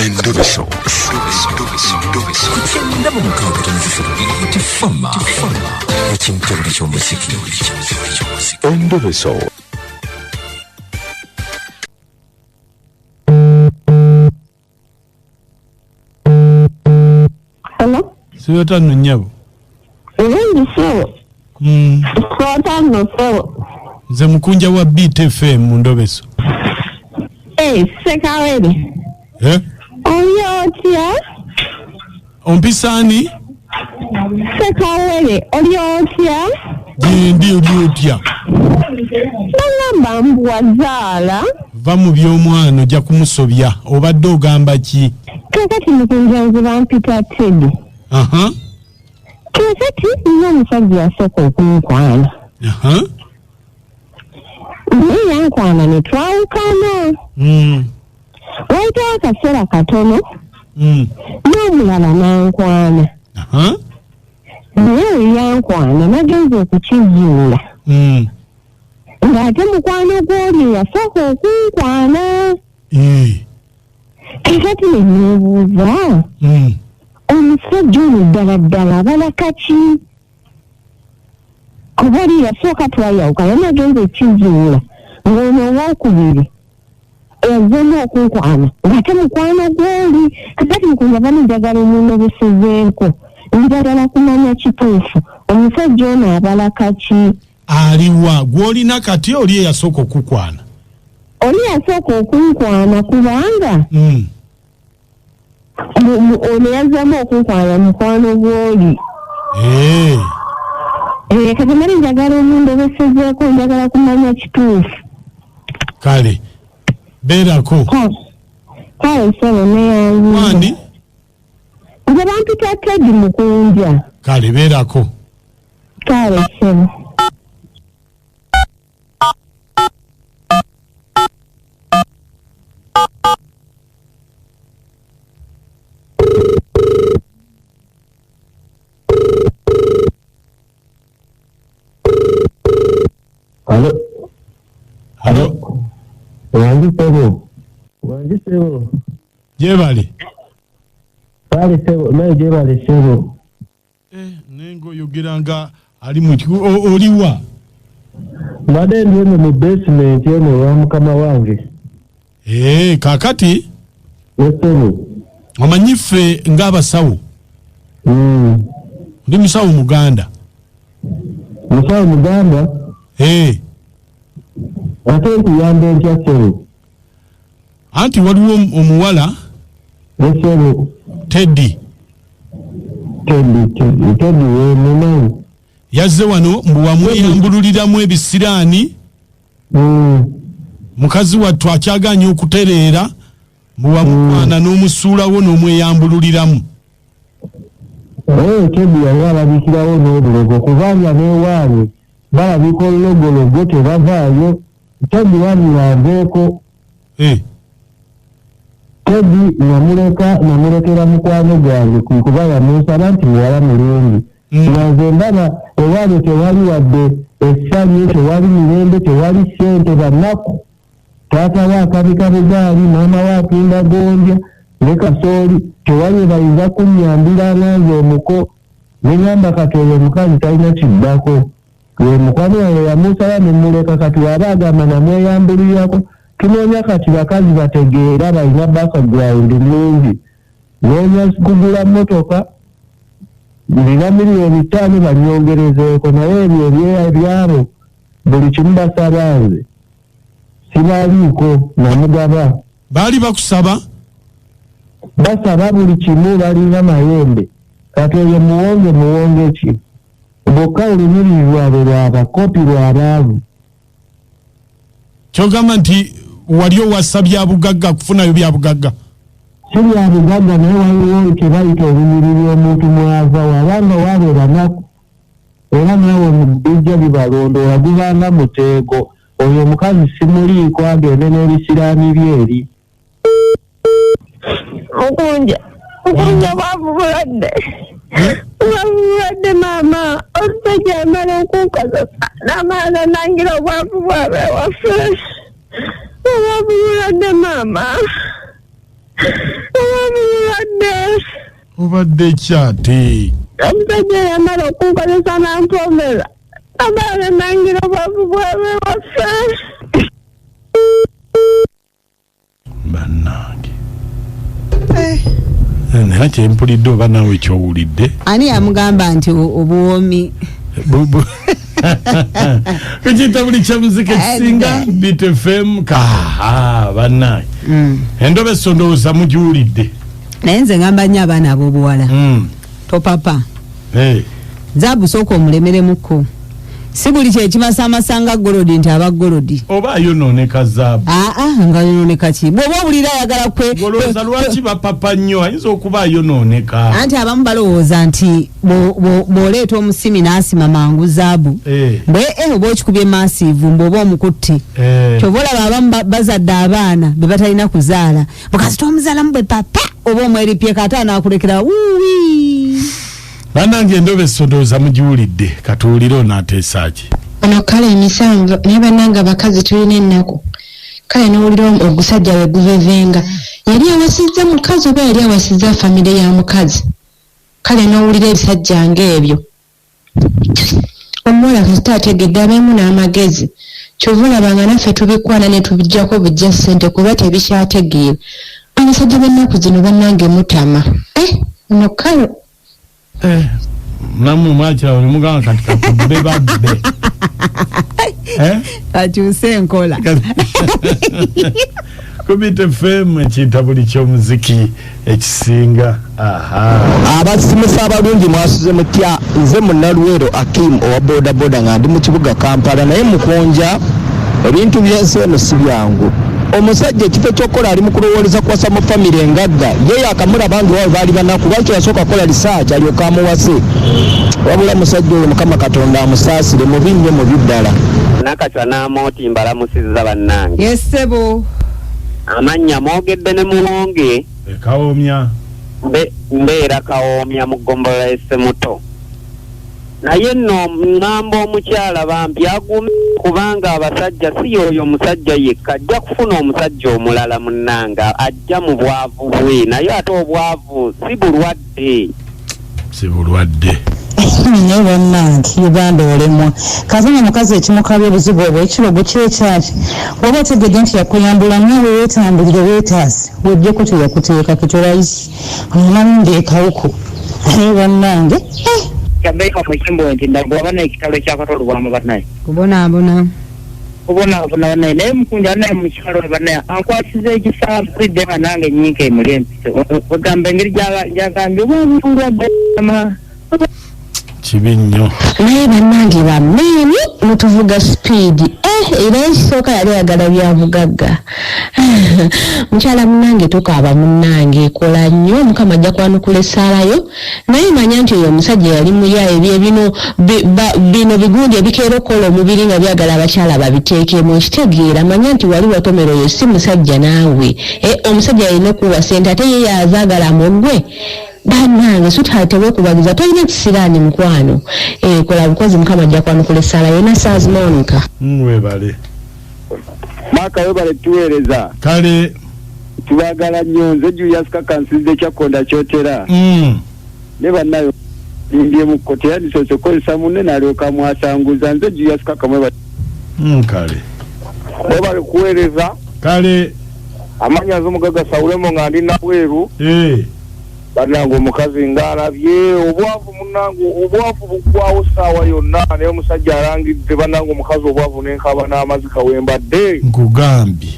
Endobeso. Kugenda mu mukaaga tifama. Ekintu ky'omuziki. Endobeso. Hello? Siyota nnyabo. Sio. Siyota no sio. Nze mukunja wa BTFM mu Ndobeso. Sekawere. Olyootya? Ompisani? Sekawere, olyootya? Ndi olyootya. Nangamba mbuwazaala. Va mu by'omwana ojja kumusobya obadde ogamba ki? Kakati mukunja nze bampita Teddy. Kakati nina omusajja yasooka okunkwana. Naye yankwana ne twawukana. Wayitawo akaseera katono n'omulala n'ankwana. Naye we yankwana nagenza okukizuula ng'ate mukwano gw'oli yasooka okunkwana. Kakati ne neebuuza omusajja ono ddala abalaka ki? Kuba oli yasooka twayawukana nagenza okukizuula ng'ono owookubiri yazemu okunkwana ng'ate mukwano gw'oli. Kakati mukunja bano njagala omunnobesezeeko njagala kumanya kituufu omusajja ono abalaka ki? Aliwa gw'olina kati oli eyasooka okukwana? Oli yasooka okunkwana kubanga ono yazemu okunkwana mukwano gw'oli. Kati mali njagala omunnobesezeeko njagala kumanya kituufu. Kale beerako. Kale nsaba neyangu. Wani? Nze bampita Teddy mukunja. Kale beerako. Kale nsaba. Halo. Wangi sebo. Jebale. Bale sebo, naye jebale sebo. Nengo yogeranga ali mu oliwa. Mbadde ndi mu basement eno wa mukama wange. Kakati? Sebo. Omanyife ng'abasawo. Ndi musawo Muganda. Musawo Muganda? Ate nkuyamba ntya sebo? Anti waliwo omuwala Teddy wemumanyi yazze wano mbu wamweyambululiramu ebisiraani. Mukazi wattu akyaganye okutereera mbu wamukwana n'omusuulawo n'omweyambululiramu. Teddy yali alabikirawo n'obulogo kubanga n'ewaabwe balabika olulogologo tebavaayo. Teddy wamuyambeeko. Teddy namulekera mukwano gwange kuba yamusaba nti muwala mulungi. Nze ndaba ewaabwe tewali wadde essanyu, tewali mirembe, tewali ssente, bannaku. Taata we akabika bugaali, maama we atunda gonja ne kasooli, tewali bayinza kunnyambira nange omuko. Neŋŋamba kati oyo omukazi talina kibbako. Mukwano wange yamusaba ne muleka kati waba agamba namweyambulirako. Tunoonya kati bakazi bategeera balina background nnungi. Noonya kugula mmotoka nina miliyoni 5 banyongerezeeko naye ebyo ebyabo buli kimu basaba nze sibaliiko namugaba. Baali bakusaba? Basaba buli kimu balina mayembe. Kati oyo muwonge ki? Bokka olumiri lwabwe lwabakopi lwabaavu. Kyogamba nti wali owassa bya bugagga kufunayo bya bugagga? Si bya bugagga naye waliwo kyebayita olumiri lw'omuntu mwava wabanga wabe banaku era naawe bijja bibalonda wagubanga muteego. Oyo omukazi simuliiko agende n'ebisiraani byeri. Mukunja bwavubulwadde. Bwavubulwadde maama olusajja amala okunkazasa n'amaana nangira obwavu bwabe waffe. Bwavubulwadde maama. Obadde kyate. Omusajja yamala okunkozesa n'ampoomera. Abaana nangira obwavu bwabe waffe. Bannange. Naye kyempulidde oba naawe kyowulidde. Ani yamugamba nti obuwomi. Kujita buli kyamuzika ekisinga Beat FM bannange. Endobe sondowooza mugiwulidde. Naye nze ngamba nnyo abaana ab'obuwala. Topapa. Zaabu sooka omulemeremukko. Si buli kyekimasamasanga Golodi nti aba Golodi. Oba ayonooneka Zaabu. Nga ayonooneka ki? Bw'oba owulira ayagala kwe. Golooza lwaki bapapa nnyo ayinza okuba ayonooneka. Anti abamu balowooza nti bw'oleeta omusimi n'asima mangu Zaabu. Oba okikubye massive mbw'oba omukutte. Kyova olaba abamu bazadde abaana be batalina kuzaala. Bukasita omuzaalamu bwe papa oba omweripye kata anaakulekera wuuwii. Bannange endobe sondowooza mugiwulidde katuwulire onaateesa ki. Ono kale emisanvu naye bannange abakazi tulina ennaku. Kale n'owulira ogusajja we guvevenga. Yali awasizza mukazi oba yali awasizza famire ya mukazi. Kale n'owulira ebisajja ng'ebyo. Omuwala kasita ategedde abeemu n'amagezi. Kyova olabanga naffe tubikwana ne tubiggyako bujja ssente kuba tebikyategeera. Abasajja b'ennaku zino bannange mutama. Ono kale Namu mwachira oli muganga kati kakubbe babbe. Akyuse enkola. Beat FM ekinta buli ky'omuziki ekisinga. Abasimusa abalungi mwasuze mutya nze Munnaluwero Akim owa boda boda nga ndi mu kibuga Kampala naye mukonja ebintu by'ensi eno si byangu. Omusajja ekifo ky'okola ali mu kulowooleza kuwasa mu famire engagga ye yakamulaba nga wabo baali banaku lwaki yasooka kola lisaaki alyoka amuwase wabula musajja oyo Mukama Katonda amusaasire mubi nnyo mubi ddala. Nakatwa n'amooti mbalamusizza bannange. Yesebo. Amannya moogedde ne mulonge. Kawoomya. Mbeera Kawoomya mu ggombolola Essemuto. Naye nno ŋŋamba omukyala bampi agumye kubanga abasajja si oyo omusajja yekka ajja kufuna omusajja omulala munnanga ajja mu bwavu bwe naye ate obwavu si bulwadde. Si bulwadde. Naye bannange Uganda olemwa kazanya mukazi ekimukabya obuzibu obwo ekirogo kyekyaki oba otegedde nti yakuyambula nawe weetambulire weetaasi wejjeko teyakuteeka kitolaisi omunamundi ekawuko. Naye bannange Kyabeka mukimbo nti ndagwabana ekitalo kyakatolo bwamu bannaye. Kubonaabona bannaye naye mukunja naye mukitalo bannaye ankwasiza ekisaaburidde bannange nnyinka emuli empise ogamba engeri gyagambye oba bulwadde kibi nnyo. naye bannange bammeemi mutuvuga sipiidi era ekisooka yali ayagala bya bugagga. Mukyala munnange tokaaba munnange ekola nnyo Mukama ajja kwanukula essaalayo naye manya nti oyo omusajja yali muyaye bino bigundi ebikeera okukola omubiri nga byagala abakyala babiteekemu ekitegeera manya nti wali watomera oyo si musajja naawe omusajja yalina okuwa sente ate ye yazaagala muggwe. Bannange sutaatewe kubagiza tolina kisiraani mukwano kola bukozi Mukama ajja kwanukula essaala yona saazi Monica. Webale. Maka webale tuweereza. Kale. Tubagala nnyo nze Julius Kakansize Kyakonda kyotera. Ne bannayo ndiye mu kkooti yandisoose okukozesa munne n'alyoka mwasanguza nze Julius Kakamwebale. Kale. Webale kuweereza. Kale. Amanya z'omugaga Sawulemo nga ndi Nabweru. Bannange omukazi ng'alabye obwavu munnange obwavu buggwawo ssaawa yonna naye omusajja alangidde bannange omukazi obwavu n'enkaba n'amazzi kawembadde. Nkugambye.